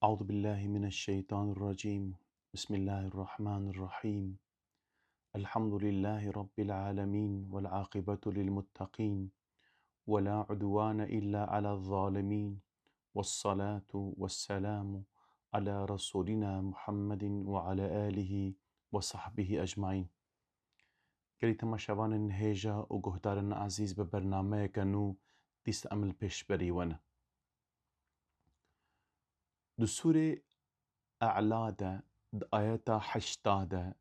أعوذ بالله من الشيطان الرجيم. بسم الله الرحمن الرحيم. الحمد لله رب العالمين والعاقبة للمتقين ولا عدوان إلا على الظالمين، والصلاة والسلام على رسولنا محمد وعلى آله وصحبه أجمعين. گەلی تەماشاوانن هێژە و گۆهدارن عزیز بە بەرنامەیەکەن و دیست ئەمل پێشبەریوەنە. دو سورة أعلى آيات 80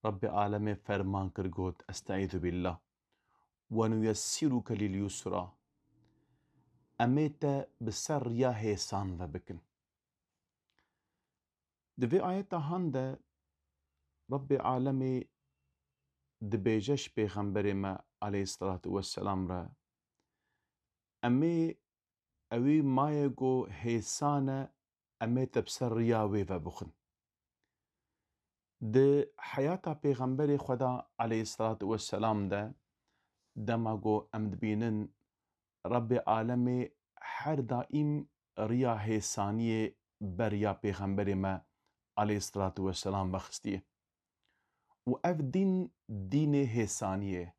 رب العالمين فرمان كرغوت استعيذ بالله ونيسرك لليسرى أميت بسر يا هيسان وبكن دوی آيات هانده رب العالمين دبيجش پیغمبر ما عليه الصلاة والسلام را أمي أوي مايگو هيسان أميت بسر يا وبخن د حياة پیغمبر خدا عليه الصلاة والسلام ده دماغو امدبينن رب العالمين هر دائم ريا هيسانية بريا پیغمبر ما عليه الصلاة والسلام بخستيه و اف دين هيسانية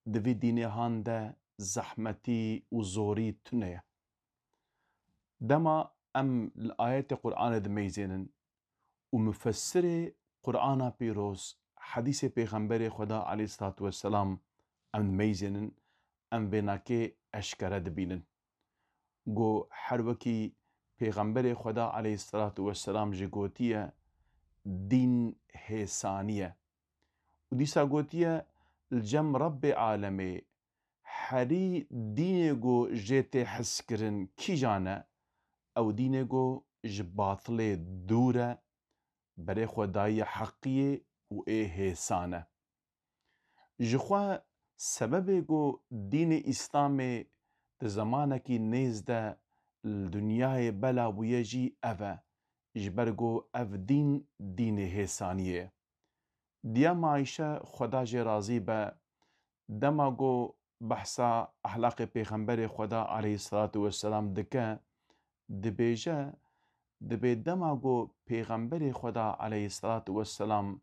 دوی دين هان ده زحمتي و زوري تنية دما ام الآيات قرآن دميزينن و مفسر قرآن بيروز حديث پیغمبر خدا عليه الصلاة والسلام ام دميزينن ام بيناكي اشكره دبينن گو هر وکی پیغمبر خدا علیه الصلاة والسلام جی گوتیه دین هیسانیه و دیسا گوتیه الجم رب عالمه هری دین گو جیت حس کرن کی جانه او دین گو جباطل دوره برای خدای حقیه و ای هیسانه جخوا سبب گو دین اسلام د زمانکی نیز ده الدنیای بلا ویجی اوه جبرگو اف دین هیسانیه دیا معایشه خدا جی راضی به دماغو بحثا اخلاق پیغمبر خدا علیه الصلاة والسلام دکه دبیجه دبی دماغو پیغمبر خدا علیه الصلاة والسلام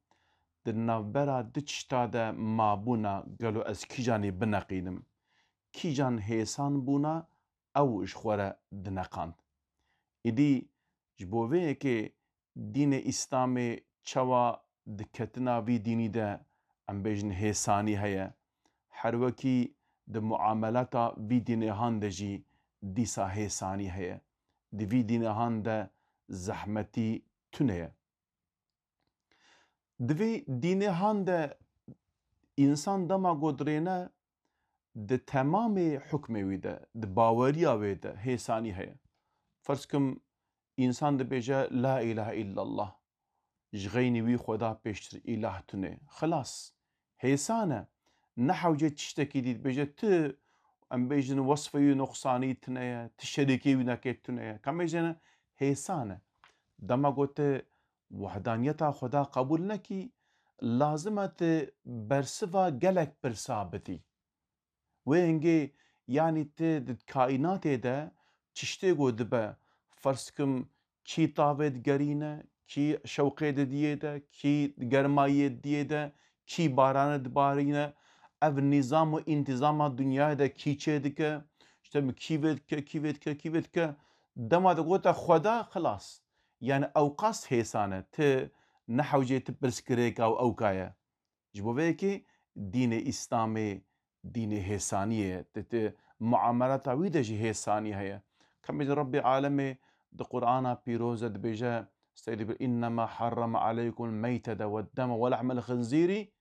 د نوبرا دچتا ده مابونا گلو از کی جانی بنقینم کی جان هیسان بونا او جخوره دنقاند ایدی جبوه که دین اسلام چوا دکتنا وی دینی ده ام بیجن هیسانی هیا هر وکی د معاملاتا وی دین هان ده جی دیسا هیسانی هیا دی وی دین هان ده زحمتی تونه دوی دین هان ده انسان دما گودرینه د تمام حکم ویده د باوریا ویده هیسانی هیا فرض کم انسان د بیجه لا اله الا الله جغینی وی خدا پیشتر اله تونه خلاص هیسانه نحوجه تشتكي دي بیجه ت ام بیجن وصفه نقصانی تنه تشريكي ونکت تنه کم بیجن هیسانه دما گوته وحدانیتا خدا قبول نکی لازمت برسوا گلک پر ثابتی وينجي يعني تد كائنات ده تشتي دبا فرسكم كي طاوت قرينة كي شوقي ديدا كي قرماية ديدا كي بارانة بارينة اف نظام و انتظام الدنيا ده كي چه شتم كيفت دما ده قوتا خدا خلاص يعني اوقاس هيسانة ت نحوجي تبرسكريك او اوكايا جبوه دين اسلامي دين هيسانية معاملات عويدة جي هيسانية هي كم رب العالمين د قرآن بيروزة بيجا استيد إنما حرم عليكم الميتة والدم ولحم الخنزير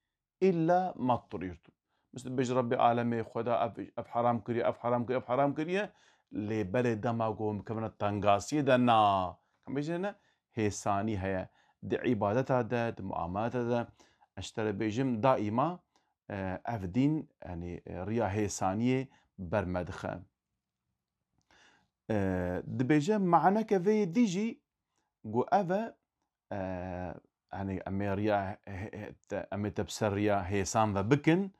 إلا ما اضطررتم مثل بيجا رب العالمين خدا أف حرام كريه أف حرام كريه أف حرام كريه لبلد دماغهم كمان تنغاسية دنا كم بيجا هيساني هي دي عبادتها ده معاملاتها ده اشتري بيجم دائما افدين يعني ريا هيسانية برمدخه دبيجه معنا كفي ديجي جو افا يعني امي ريا امي تبسر ريا هيسان وبكن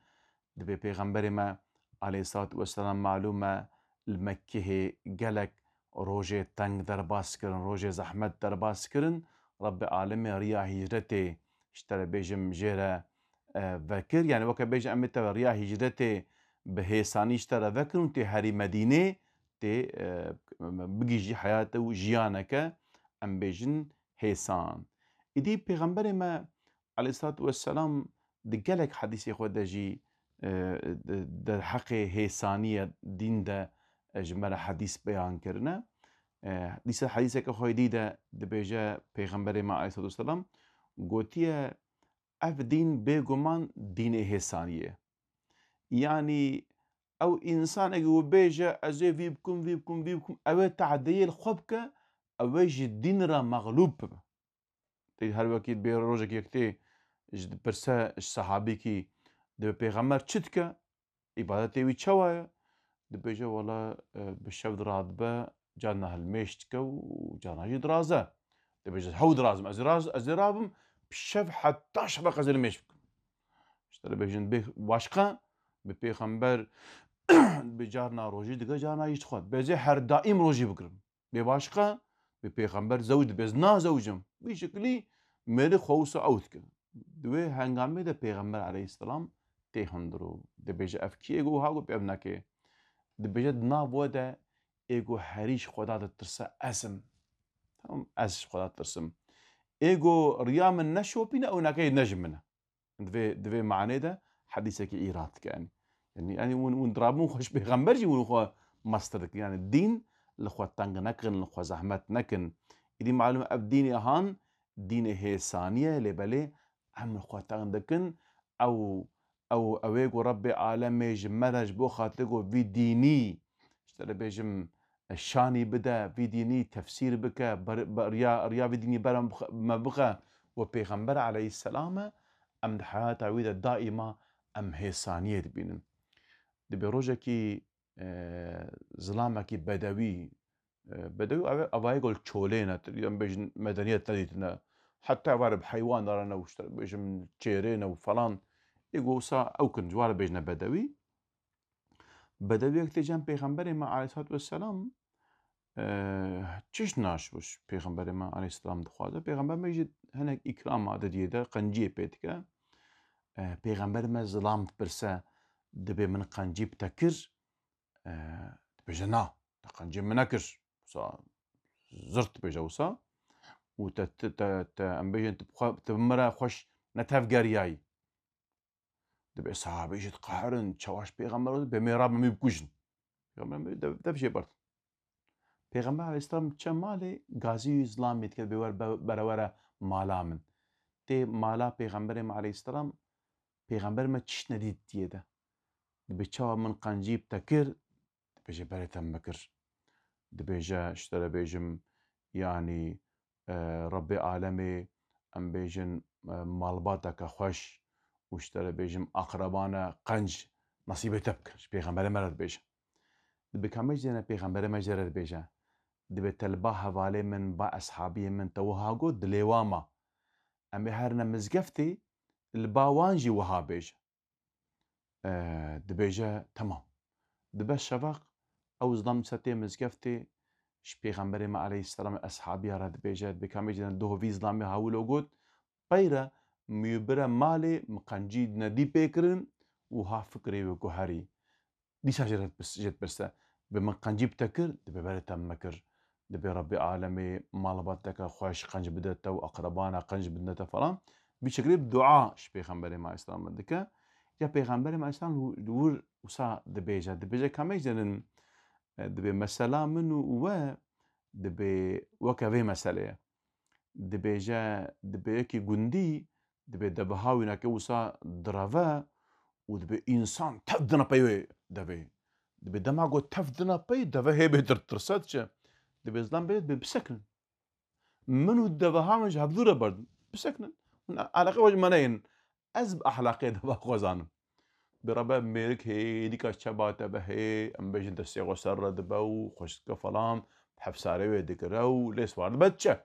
دبي پیغمبر ما عليه الصلاة والسلام معلومة المكيه قلق روجه تنگ درباس كرن روجه زحمت درباس كرن رب العالمين ريا هجرتي اشترى بيجم جيرة فكر يعني وكا بيجم أمتا ريا هجرتي بهيساني اشترى فكر انتي هاري مدينة تي بقي جي حياته وجيانك أم بيجن هيسان إدي پیغمبر ما عليه الصلاة والسلام دقالك حديثي خود جي در حق هيسانية دين دا جمال حديث بيان كرنا دیسا حدیثه که خواهی دیده دبیجه پیغمبر ما علیه السلام گوتیه اف دین بگمان دین حسانیه يعني او انسان اگه بیجه ازه وی بکن او تعدیل خوب که اویج دین را مغلوب ببه تید هر وقت بیر روژه که یکتی جد برسه صحابی که دب پیغمبر چید که عبادت وی چواه دبیجه والا بشود راد به جانا هالميشتك وجانا درازة دبيجه هو درازم ازرابم بشف حتى شبق ازر ميشك اشترى بيجن بي واشقا ببيغمبر بجارنا روجي دقا جانا يشتخوات بيزي هر دائم روجي بكرم بواشقا ببيغمبر زوج بزنا زوجم بشكلي ميري خوصة اوتك دوي هنگامي ده بيغمبر عليه السلام تيهندرو دبيجه افكي اگو هاگو بيبناكي دبيجه دنا بوده ايجو هريش خدا ترسى اسم تمام اسم خدا ترسم ايجو ريام النشو بينا او ناكي نجمنا دفي معنى ده حديثك ايرات كان يعني ون درابون خوش بيغمبرجي ون خو مسترك يعني الدين لخوا تنگ نكن لخوا زحمت نكن دي معلومه اب دين هان دين هي ثانيه لبلي هم خوا تنگ دكن او اويجو ربي عالمي جمرج بو خاطرو في ديني اشترى بيجم الشاني بدا في ديني تفسير بك ريا في ديني برا ما بقى وبيغمبر عليه السلام ام حياة عويدة دائمة ام هيسانية بينن دبي روجكي ظلامكي بدوي ابا يقول تشولينا تقريبا بيجن مدنية تديتنا حتى عبارة بحيوان رانا واشترى بيجم تشيرينا وفلان يقول سا اوكن جوار بيجنا بدوي اكتجان پیغمبر ما علیه الصلاة والسلام چش ناش بوش پیغمبر ما علیه السلام دخوازه پیغمبر ما يجد هناك اكرام عددية ده قنجية بيتك پیغمبر ما ظلام برسا دبي من قنجيب تكر دبي نا قنجيب منكر زرت بجوسا وت امبيجن تبمرا خوش نتفقر ياي دبي صحابي يجد قهرن چواش پیغمبر بميراب ما بكوجن پیغمبر ده بشي برد پیغمبر علیه السلام چه مالی غازی اسلام میت که بیور برابر مالا من تی مالا پیغمبر ما علیه السلام پیغمبر ما چش ندید دیه ده بچه من قنجیب تکر بيجي بريتم مكر دبيجا اشترى بيجم يعني ربي عالمي ام بيجن مالباتك خوش واشترى بيجم اقربانا قنج نصيبه تبكر پیغمبر مرد بيجا دبي كامج دينا پیغمبر مجرد بيجا دبي تلبا حوالي من با اصحابي من توهاغو دليواما امي هرنا مزقفتي الباوانجي وها بيجا دبيجا تمام دبي الشفاق او ظلم ستي مزقفتي ش پیغمبر ما عليه السلام اصحابي رد بيجا بكامج دينا دو في ظلامي هاولو قد بيرا ميبرا مالي مقنجيد ندي بيكرن وها فكري وكهري دي شجرة بس جت بس بمقنجيب تكر دبي بريتم مكر دبي ربي عالمي مالباتك خوش قنج بدته واقربانا قنج بدته فلان بشكل بدعاء ش پیغمبر ما اسلام دكا يا پیغمبر ما اسلام دور وسا دبيجا كامي جنن دبي مسألة منو و دبي وكافي مسألة دبيجا دبيكي جندي دبي دبهاوينا كوسا درافا ودبي انسان تفدنا بيوي دبي دماغو تفدنا بي دبي هي بيدر ترساتش دبي زلام بيت بسكن منو دبهامج هبدورة برد بسكن على قوج منين أزب أحلاقي دبا خوزانم بربا ميرك هي ديكا شبات بهي ام بيجن تسيغو سر دبو خوش كفلام بحفساري ويدكرو ليس وارد بتشا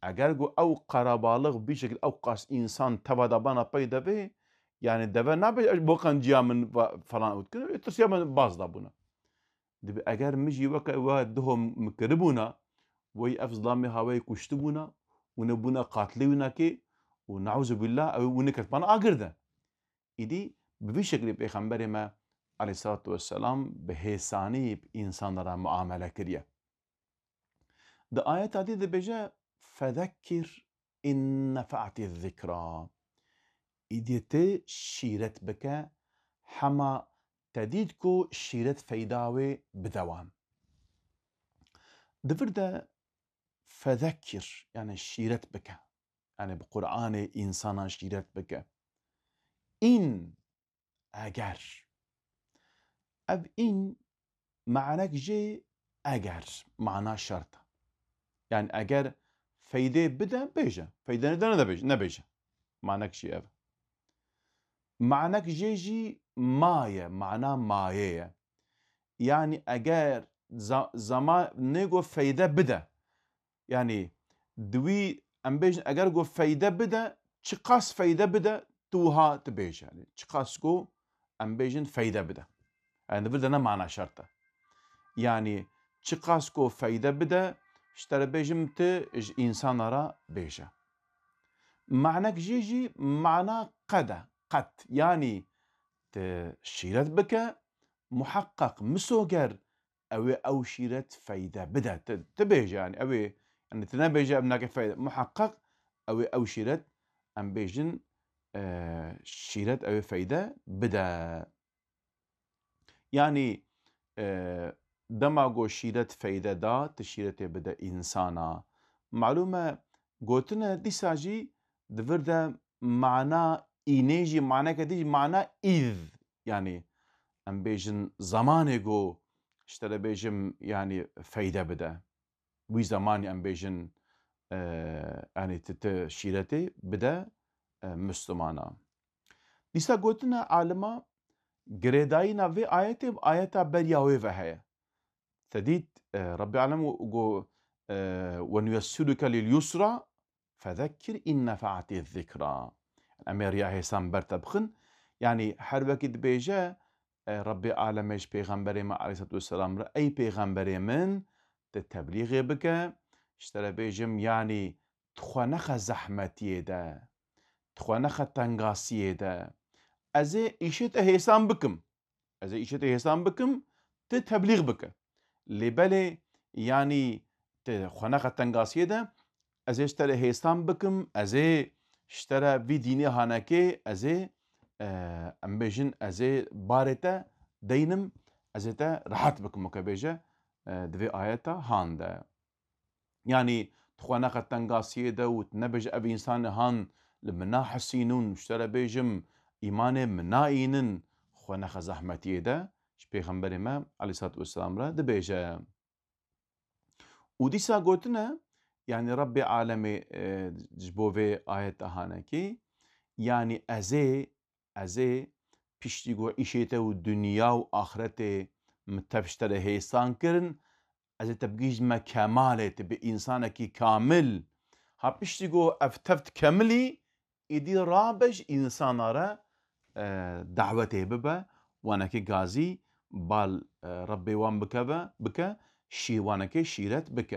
اگر او قرابالغ بشكل او قاس انسان تبا دبانا بي دبي يعني دبا نابي بوقن جيا من فلان اوت تسيا من باز دابونا دبي اگر مجي وكا وادهم مكربونا وي اف ظلامي هاوي كشتبونا ونبونا قاتلونا كي ونعوذ بالله او ونكت بنا اگرده ایدی بوی شکلی پیغمبر ما علیه الصلاة والسلام به هیسانی انسان را معامله کریه. ده آیت عدی ده بجه فذکر إن نفعت الذكرى إيديتي شيرت بك حما تديدكو شيرت فيداوي بدوام دفرده فذكر يعني شيرت بك يعني بقرآن إنسانا شيرت بك إن أجر أب إن معناك جي أجر معناه شرط يعني أجر فيدة بدا بيجا فيدة ندنا نبيجا معناك شي أب معناك جيجي مايه معناه مايه يعني اگر زمان نيجو فايده بدا يعني دوي ام بيجن اگر جو فايده بدا چقاس فايده بدا توها تبيج يعني چقاس جو ام بيجن فايده بدا يعني بدنا معنى شرطه يعني چقاس جو فايده بدا اشترى بيجم ت انسان را بيجا معناك جيجي معناه قد يعني تشيرت بك محقق مسوغر او شيرت فايده بدا تبيج يعني او يعني تنبيج ابنك فايده محقق او شيرت ام بيجن شيرت او فايده بدا يعني دماغو شيرت فايده دا تشيرت بدا انسانا معلومه قوتنا دي ساجي دفردا معنى إينيجي معنى كديج معنى إذ يعني ام بيجن زماني جو اشترى بيجم يعني فايدة بدا وي زماني ام بيجن يعني تشيرتي بدا مسلمانا ديسا قوتنا عالما قريداينا في آيتا برياوي وهي تديد ربي العالمين وقو ونيسرك لليسرى فذكر إن نفعت الذكرى أمير يا هيسان برتبخن يعني حربك بيجا ربي عالمش پیغمبر ما عليه الصلاة والسلام را أي پیغمبر من تبلیغ بك اشترى بيجم يعني تخوانخ زحمتي ده تخوانخ تنقاسي ده أزي إيشت هيسان بكم تتبلیغ بك لبالي يعني تخوانخ تنقاسي ده أزي اشترى هيسان بكم أزي اشترى في ديني هانكي أزي ام بيجن ازي بارتا دينم ازيتا راحت بكم مكبيجة دوي آياتا هاندا يعني تخوانا قد تنقاسيه دا وتنبج ابي انسان هان لمنا حسينون اشترى بيجم ايمان منا اينن خوانا زحمتيه دا پیغمبر ما عليه الصلاة والسلام را دبيجة وديسا قوتنا يعني ربي عالمي جبوفي آياتا هانكي يعني ازي پشتیگو ایشیته و دنیا و آخرت متبشتره هیسان کرن ازي تبقيج ما كمالت بإنسانك كامل ها پشتیگو افتفت كملي إدي رابش إنسان را دعوته ببا وانكي غازي بال ربي وان بك شي وانكي شيرت بك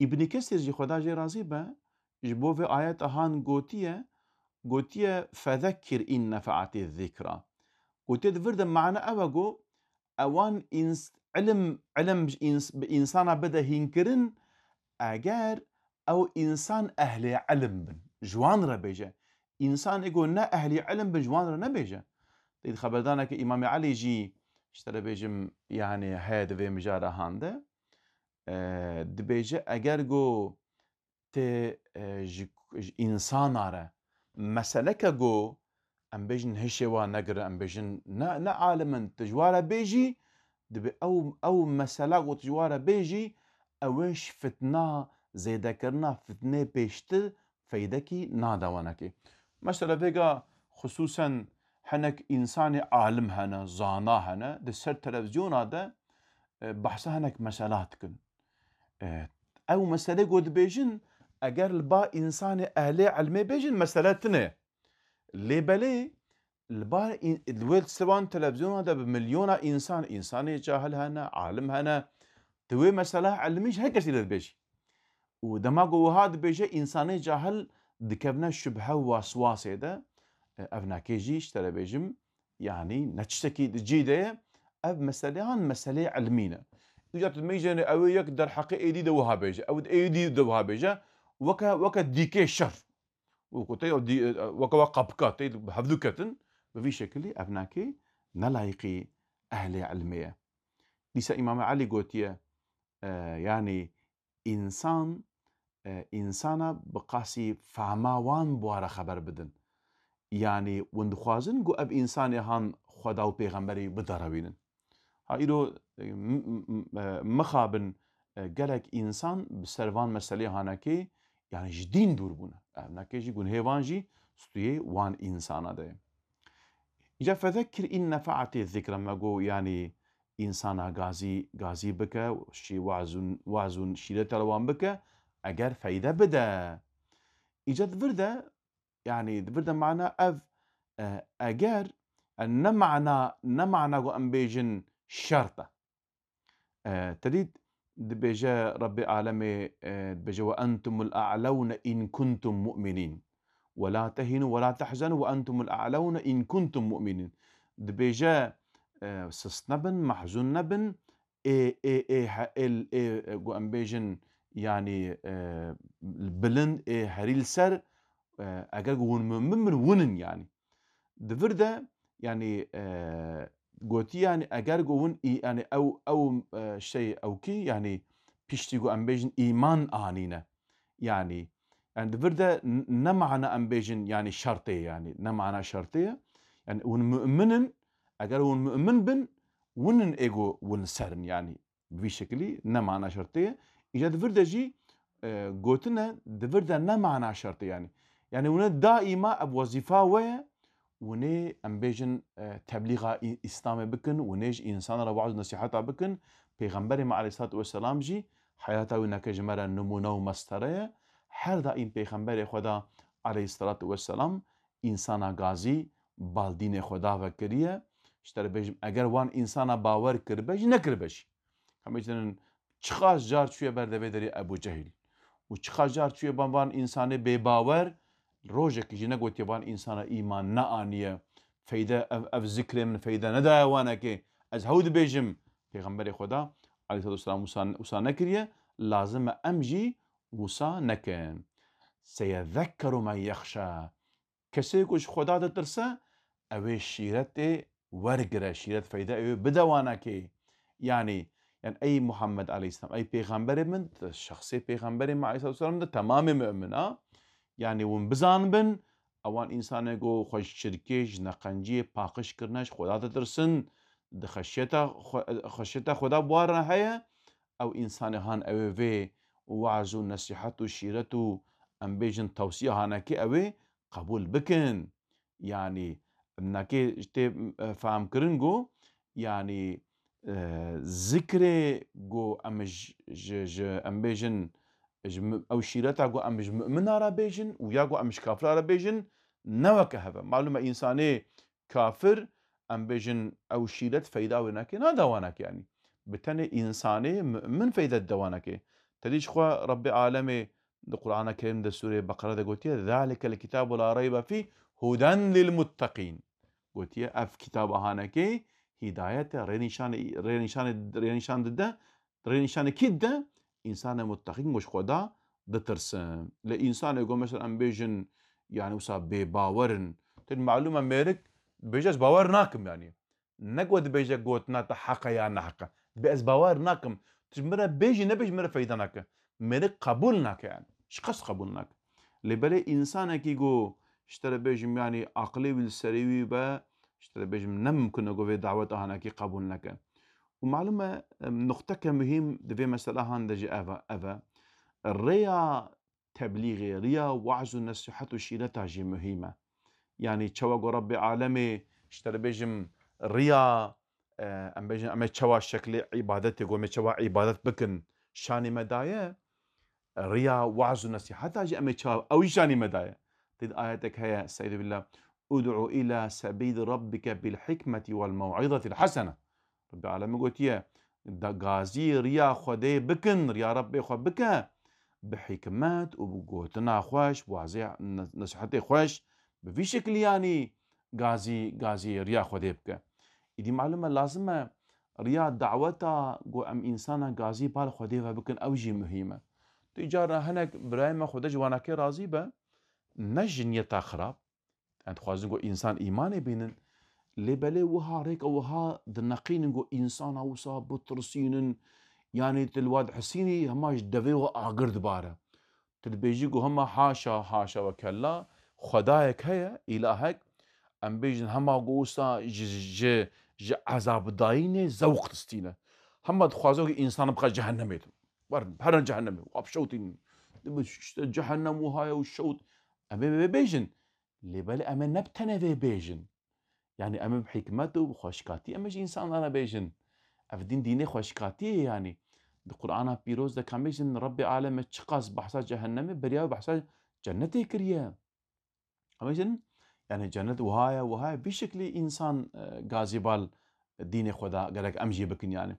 ابن كسر جي خدا جي رازي با جبو في آيات هان قوتيه فذكر إن نفعت الذكرى قوتيه دفرد معنى أوغو أوان علم بإنسان بدا هنكرن أجار أو إنسان أهل علم بن جوان را بيجا إنسان يقول نا أهل علم بن جوان را نبيجا تيد خبردانك إمام علي جي اشترى بيجم يعني هاد في مجارة هانده دبيجا أجار جو إنسان را مسلك جو ام بيجن هشوا نقر ام بيجن نا عالما تجوارا بيجي دبي او مسلا و تجوارا بيجي اوش فتنا زيدا كرنا فتنه بيشت فيدكي نادوانكي مثلا بيجا خصوصا حنك انسان عالم هنا زانا هنا دسر تلفزيون هذا بحثها هنك مسالاتكن او مساله قد بيجن اگر البا انسان اهل علمي بيجن مسالتنا لي بالي البار الويل سوان تلفزيون هذا بمليون انسان جاهل هنا عالم هنا توي مسألة علميش هيك كثير بيجي ودماغه هذا بيجي انساني جاهل دكبنا شبهه ووسواس ده افنا كيجي اشترى بيجم يعني نتشتكي جيده اف مسألة هان مسألة علمينا اجت الميجن او يقدر حقيقي دي دوها بيجا او ايدي دوها بيجا وكا ديكي شر وكتي دي وكا قبكات بهذوكتن بفي شكل ابناكي نلايقي اهل علميه ليس امام علي قوتيه يعني انسان انسانه بقاسي فهماوان بواره خبر بدن يعني وندخوازن قو اب انساني هان خدا و پیغمبري بدروينن هايدو مخابن قالك انسان بسروان مسألة هانكي يعني جدين دور بونه هناكي جي قون هيوان جي ستوي وان انسان ده إجا فذكر إن نفعت الذكر لما قو يعني إنسان غازي بك شي وعزون شيلة روان بك أجر فايدة بدا إجا ذبردا يعني ذبردا معنا أف أجر نمعنا قو أمبيجن شرطة تريد دبيجا ربي عالمي دبيجا وأنتم الأعلون إن كنتم مؤمنين ولا تهنوا ولا تحزنوا وأنتم الأعلون إن كنتم مؤمنين دبيجا سسنبن محزون نبن قو أمبيجن يعني بلن هريل سر أجر قون ممن ونن يعني دفردا يعني قوتي يعني أجر قون يعني أو شيء أو كي يعني بيشتيقو أمبيجن إيمان آنينا يعني دفردا نمعنا أمبيجن يعني شرطية يعني نمعنا شرطية يعني ونمؤمن أجر ونمؤمن بن ونن إيجو ونسرن يعني بشكلي نمعنا شرطية إجا دفردا جي قوتنا دفردا نمعنا شرطية يعني ون دائما بوظيفة ويا وني أمبيجن تبليغ إسلام بكن ونيج إنسان روعز نصيحته بكن پیغمبر عليه الصلاة والسلام جي حياته ونك جمرة نمونه ومسترية هر دائم پیغمبر خدا عليه الصلاة والسلام إنسان غازي بالدين خدا وكريه اشتر بيجم اگر وان إنسان باور كربج نكربج همچنین چخاش جار چوی بردبه داری ابو جهل و چخاش جار چوی وان إنسان بباور روجك جي نقوتي وان إنسان إيمان نآنية فايدة أف ذكر من فايدة ندايا وانك از هود بيجم پیغمبر خدا عليه الصلاة والسلام وسا نكريه لازم أمجي وسا نكن سيذكر من يخشى كسي كوش خدا ترسى اوه شيرت ورقرة شيرت فايدة اوه بدوانك يعني أي محمد عليه السلام أي پیغمبر من شخصي پیغمبر عليه الصلاة والسلام ده تمام مؤمن يعني ونبزان بن اوان انسان گو خوش شرکش نقنجی پاقش کرنش خدا ترسن ده خشیتا خدا بوارنا هيا او انسان هان اوه في وعزو نصيحتو شيرتو ام بيجن توصيه هانكي اوه قبول بكن يعني ناكي جتي فهم كرنجو يعني ذكر جو امج ام بيجن او شيرتا جو امج مؤمن را بيجن ويا جو امج كافر را بيجن نوك هذا معلومه انساني كافر ام بيجن او شيرت فايده وناكي نادوانك يعني بتني انساني من فايده دوانك تديش خو رب عالمي القرآن الكريم ده سورة بقرة ده قلت ذلك الكتاب لا ريب فيه هدى للمتقين قلت اف كتاب هانكي هداية رينشان ده رينشان كده انسان متقين مش خدا دترسن لانسان يقول مثلا ام بيجن يعني وصا بباورن المعلومه ميرك بيجاز باور ناكم يعني نقود بيجا قوتنا تحقا يا نحقا بأس باور ناكم تجمرة بيجي نبيج مرة فايداناك ميرك قبولناك يعني شقص قبولناك لبالي انسانك يقول اشترى بيجم يعني عقلي والسريوي با اشترى بيجم نم كنا قوي دعوة هناك قبولناك ومعلومة نقطة مهم دفي مسألة هاندجي أفا الريا تبليغي ريا وعز النصيحة شيلتها جي مهمة يعني تشوى ربي عالمي اشترى بيجم ريا ام بيجم ام تشوى شكل عبادتي قوم تشوى عبادت بكن شاني مدايا ريا وعز النصيحة جي ام تشوى او شاني مدايا تد آياتك هي سيد بالله ادعو إلى سبيل ربك بالحكمة والموعظة الحسنة. رب العالمين قلت يا غازي ريا خدي بكن ريا ربي خو بك بحكمات وبقوتنا خوش وعزي نصيحتي خوش بفي شكل يعني غازي ريا خدي بك. دي معلومة لازمة ريا دعوتا جو ام انسانا غازي بال خدي بكن اوجي مهمة تجارة هناك برايما خدج وانا كي راضي با نجنيتا خراب انت خوازن جو انسان ايماني بينن لبلي وها ريك وها دنقين جو انسان اوسا بطرسين يعني تلواد حسيني هماش دفيو اقرد باره تلبيجي جو هما حاشا حاشا وكلا خدايك هيا الهك ام بيجن هما قوسا ج عذاب داينه ذوق تستينه هما تخوازو انسان بقى جهنم بحرن جهنم وابشوتين جهنم وهاي والشوت ام بيجن لبالي ام نبتنه في بيجن يعني ام بحكمته وخوشكاتي ام انسان انا بيجن افدين ديني خوشكاتي يعني القرآن بيروز ده كاميجن ربي عالم تشقاس بحثا جهنم بريا بحثا جنتي كريا كاميجن يعني جنة وهاي بشكل انسان غازي بال ديني خدا قالك امجي بكن يعني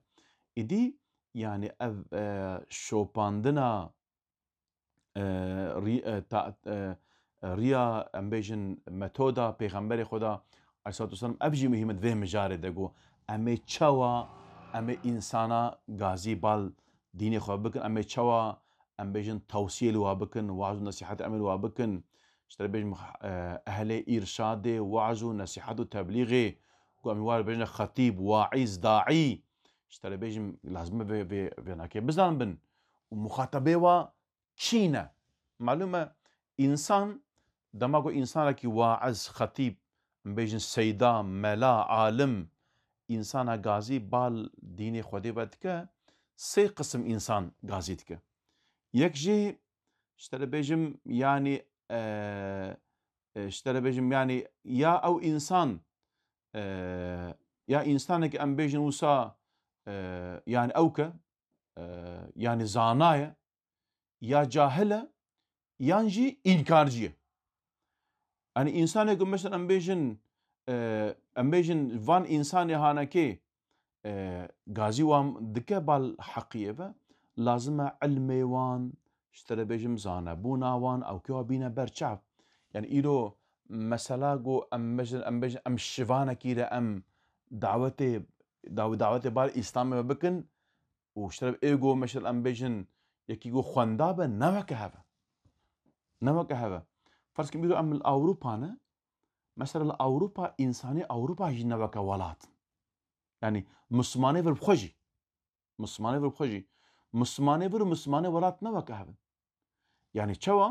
إدي يعني شوباندنا ريا امبيجن متودا پیغمبر خدا علیه الصلاة والسلام ابجی مهمت ذه مجاره دگو امی چوا امی انسانا غازی بال دینی خو بکن امی چوا امبيجن توصيل وابكن وعظ نصيحة امل وابكن اشتري بيجن اهل ارشاد وعظ نصيحة تبليغ قام يوار بيجن خطيب واعظ داعي اشتري بيجن لازم بناكي بزان بن ومخاطبه و كينا معلومة انسان دماغو انسان كي واعظ خطيب بيجن سيدا ملا عالم انسان غازي بال ديني خودي بدك سي قسم انسان غازيتك يكجي اشتري بيجم يعني اشتري بيجم يعني يا او انسان يا انسانك ام بيجن وسا يعني اوكا يعني زانايا يا جاهله يانجي انكارجيه يعني انسانك مثلا ام بيجن فان انسان هانكي غازي وام دكه بالحقيقه لازم علمي وان اشتري بيجم زانا بونا وان او كيو بينا برشاف يعني ايرو مسالا جو ام شفانا كيرا ام دعوتي بال اسلام بكن واشتري ايجو مثلا ام بيجن يكيجو خواندابه نمك هذا فرض كبيرو ام الاوروبا مثلا الاوروبا انساني اوروبا جنبك ولات يعني مسلمانه في بخوجي مسلمانه ولات نوك هذا يعني تشوا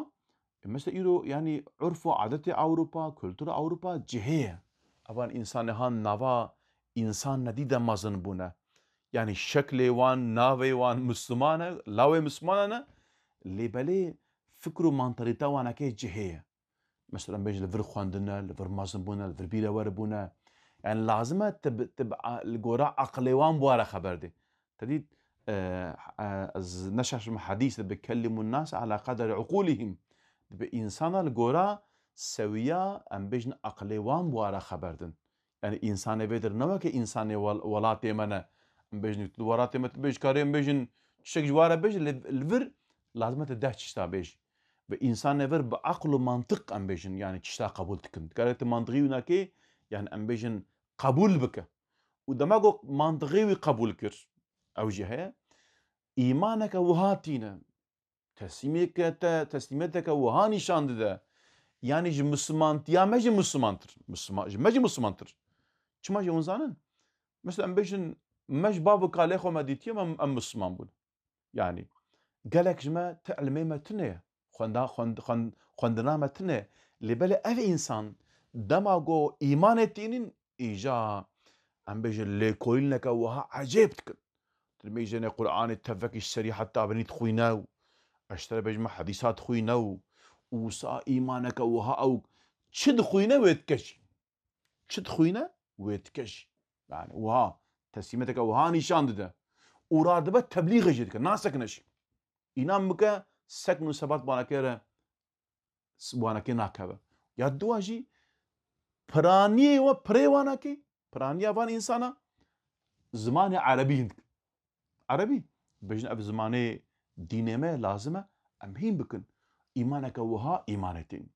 مثل ايرو يعني عرف وعادات اوروبا كلتور اوروبا جهيه ابان انسان هان نوا انسان نديده مازن بونه يعني شكل وان ناوي وان مسلمانه لاوي مسلمانه اللي بلي فكروا منطريتا وانا كي جهيه مثلا بيجي لفر خواندنا لفر مازن بونه لفر بيرا وربونه يعني لازمه تبقى الجورا عقليوان بوارا خبر دي تديد نشاش حديث بيكلموا الناس على قدر عقولهم بإنسان الجورا سويا ام بيجن عقليوان بوارا خبردن يعني انسان بيدر نوك انسان ولاتي منا ام بيجن وراتي مت بيج كاريم بيجن شك جوارا بيج الفر لازم تدهش تشتا بيج بإنسان نفر بعقل ومنطق ام بيجن يعني تشتا قبول تكن قالت منطقي وناكي يعني ام بيجن قبول بك ودماغو منطقي قبول كر او جهه ايمانك وهاتينا تسليمتك وها نشان ده يعني جي مسلمان يا ماجي مسلمانتر ماجي مسلمانتر شما جي ونزانن مثلا ام بيجن ماج بابو كاليخو مديتيا ام مسلمان بون يعني قالك جما تعلمي ما تنه خندنا ما تنه لبلا اف انسان دماغو ايمان تينين ايجا ام بيجن ليكوين لك وها عجبتك تلميجن القرآن التفك السري حتى بنيت خويناو اشتري بجمع حديثات خويناو وسا ايمانك وها او تشد خوينا ويتكشي تشد خوينا ويتكشي يعني وها تسليمتك وها نشان ده ورادبه تبليغ جدك ناسك نشي ينام بك سكن سبات بانكيره بانكي ناكبه يا دواجي پرانیه و پریوانا کی پرانیا وان انسانا زمان عربي هند عربي بجن اف زمان دينه ما لازمه ام هين بكن ايمانك وها ايمانتين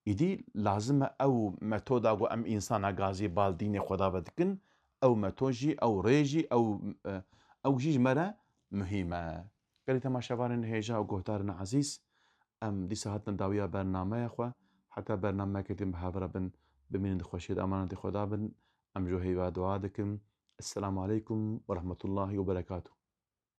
ایدی لازمه او متودا و ام انسان غازی بال دین خدا بدکن او متوجی او ریجی او جیج مرا مهمه قال تماشاوان هيجا وقهتارنا عزيز ام دي ساعتنا داوية برنامه يا اخوة حتى برنامه كتم بهافرة بن بمين خوشيد امانة خدا بن ام جو هيوا دعاء دكم السلام عليكم ورحمة الله وبركاته